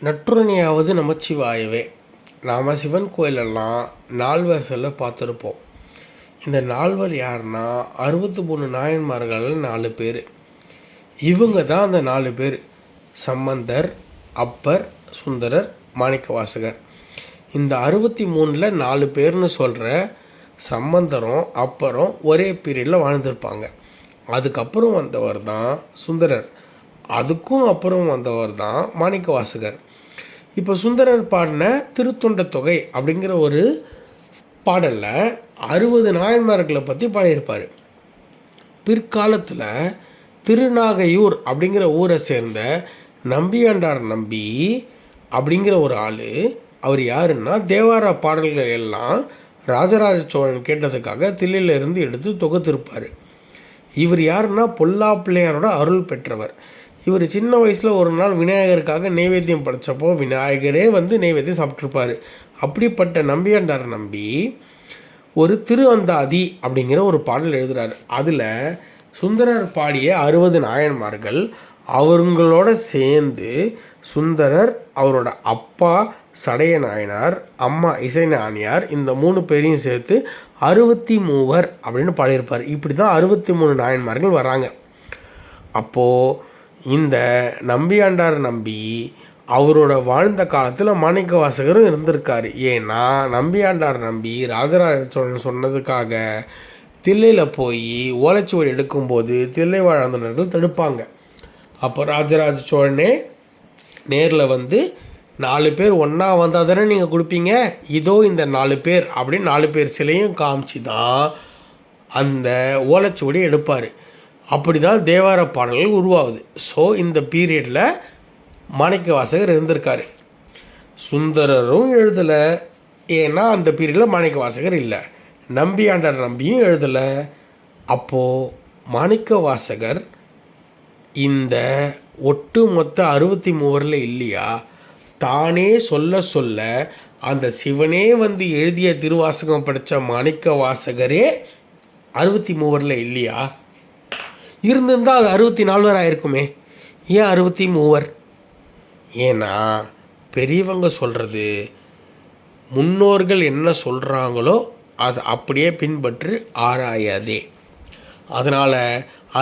நற்றுணையாவது நமச்சிவாயவே. நாம் சிவன் கோயிலெல்லாம் நால்வர் செல்ல பார்த்துருப்போம். இந்த நால்வர் யாருன்னா 63 நாயன்மார்கள் 4 பேர். இவங்க தான் அந்த 4 பேர்: சம்பந்தர், அப்பர், சுந்தரர், மாணிக்கவாசகர். இந்த 63ல் 4 பேர்னு சொல்கிற சம்பந்தரும் அப்பரும் ஒரே பீரியடில் வாழ்ந்திருப்பாங்க. அதுக்கப்புறம் வந்தவர் தான் சுந்தரர். அதுக்கும் அப்புறம் வந்தவர் தான் மாணிக்கவாசகர். இப்போ சுந்தரர் பாடின திருத்தொண்ட தொகை அப்படிங்கிற ஒரு பாடலில் 60 நாயன்மார்களை பற்றி பாடியிருப்பார். பிற்காலத்தில் திருநாகையூர் அப்படிங்கிற ஊரை சேர்ந்த நம்பியாண்டார் நம்பி அப்படிங்கிற ஒரு ஆள், அவர் யாருன்னா தேவார பாடல்கள் எல்லாம் ராஜராஜ சோழன் கேட்டதுக்காக தில்லையிலிருந்து எடுத்து தொகுத்திருப்பார். இவர் யாருன்னா பொல்லா பிள்ளையாரோட அருள் பெற்றவர். இவர் சின்ன வயசில் ஒரு நாள் விநாயகருக்காக நைவேத்தியம் படைத்தப்போ விநாயகரே வந்து நைவேத்தியம் சாப்பிட்ருப்பார். அப்படிப்பட்ட நம்பியாண்டார் நம்பி ஒரு திருவந்தாதி அப்படிங்கிற ஒரு பாடல் எழுதுகிறார். அதில் சுந்தரர் பாடிய 60 நாயன்மார்கள், அவங்களோட சேர்ந்து சுந்தரர், அவரோட அப்பா சடைய நாயனார், அம்மா இசை நாயனார், இந்த 3 பேரையும் சேர்த்து 63 அப்படின்னு பாடியிருப்பார். இப்படி தான் 63 நாயன்மார்கள் வராங்க. அப்போது இந்த நம்பியாண்டார் நம்பி அவரோட வாழ்ந்த காலத்தில் மாணிக்கவாசகரும் இருந்திருக்காரு. ஏன்னா நம்பியாண்டார் நம்பி ராஜராஜ சோழன் சொன்னதுக்காக தில்லையில் போய் ஓலைச்சுவடி எடுக்கும்போது தில்லை வாழ்ந்தவர்கள் தடுப்பாங்க. அப்போ ராஜராஜ சோழனே நேரில் வந்து 4 பேர் ஒன்றா வந்தால் தானே நீங்கள் கொடுப்பீங்க, இதோ இந்த 4 பேர் அப்படின்னு 4 பேர் சிலையும் காமிச்சு தான் அந்த ஓலைச்சுவடி எடுப்பார். அப்படி தான் தேவார பாடல்கள் உருவாகுது. ஸோ இந்த பீரியடில் மாணிக்கவாசகர் இருந்திருக்காரு. சுந்தரரும் எழுதலை, ஏன்னா அந்த பீரியடில் மாணிக்கவாசகர் இல்லை. நம்பியாண்டார் நம்பியும் எழுதலை. அப்போது மாணிக்கவாசகர் இந்த ஒட்டு மொத்த 63 இல்லையா? தானே சொல்ல சொல்ல அந்த சிவனே வந்து எழுதிய திருவாசகம் படித்த மாணிக்கவாசகரே 63 இல்லையா? இருந்திருந்தால் அது 64 ஆயிருக்குமே. ஏன் 63? ஏன்னா பெரியவங்க சொல்கிறது, முன்னோர்கள் என்ன சொல்கிறாங்களோ அதை அப்படியே பின்பற்றி ஆராயாதே. அதனால்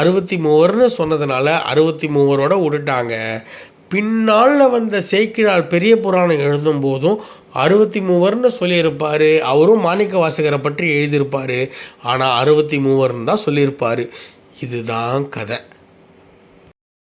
63ன்னு சொன்னதுனால 63ஓட விட்டுட்டாங்க. பின்னால் வந்த சேக்கிழார் பெரிய புராணம் எழுதும்போதும் 63ன்னு சொல்லியிருப்பார். அவரும் மாணிக்கவாசகரை பற்றி எழுதியிருப்பார். ஆனால் 63ன்னு தான் சொல்லியிருப்பார். இதுதான் கதை.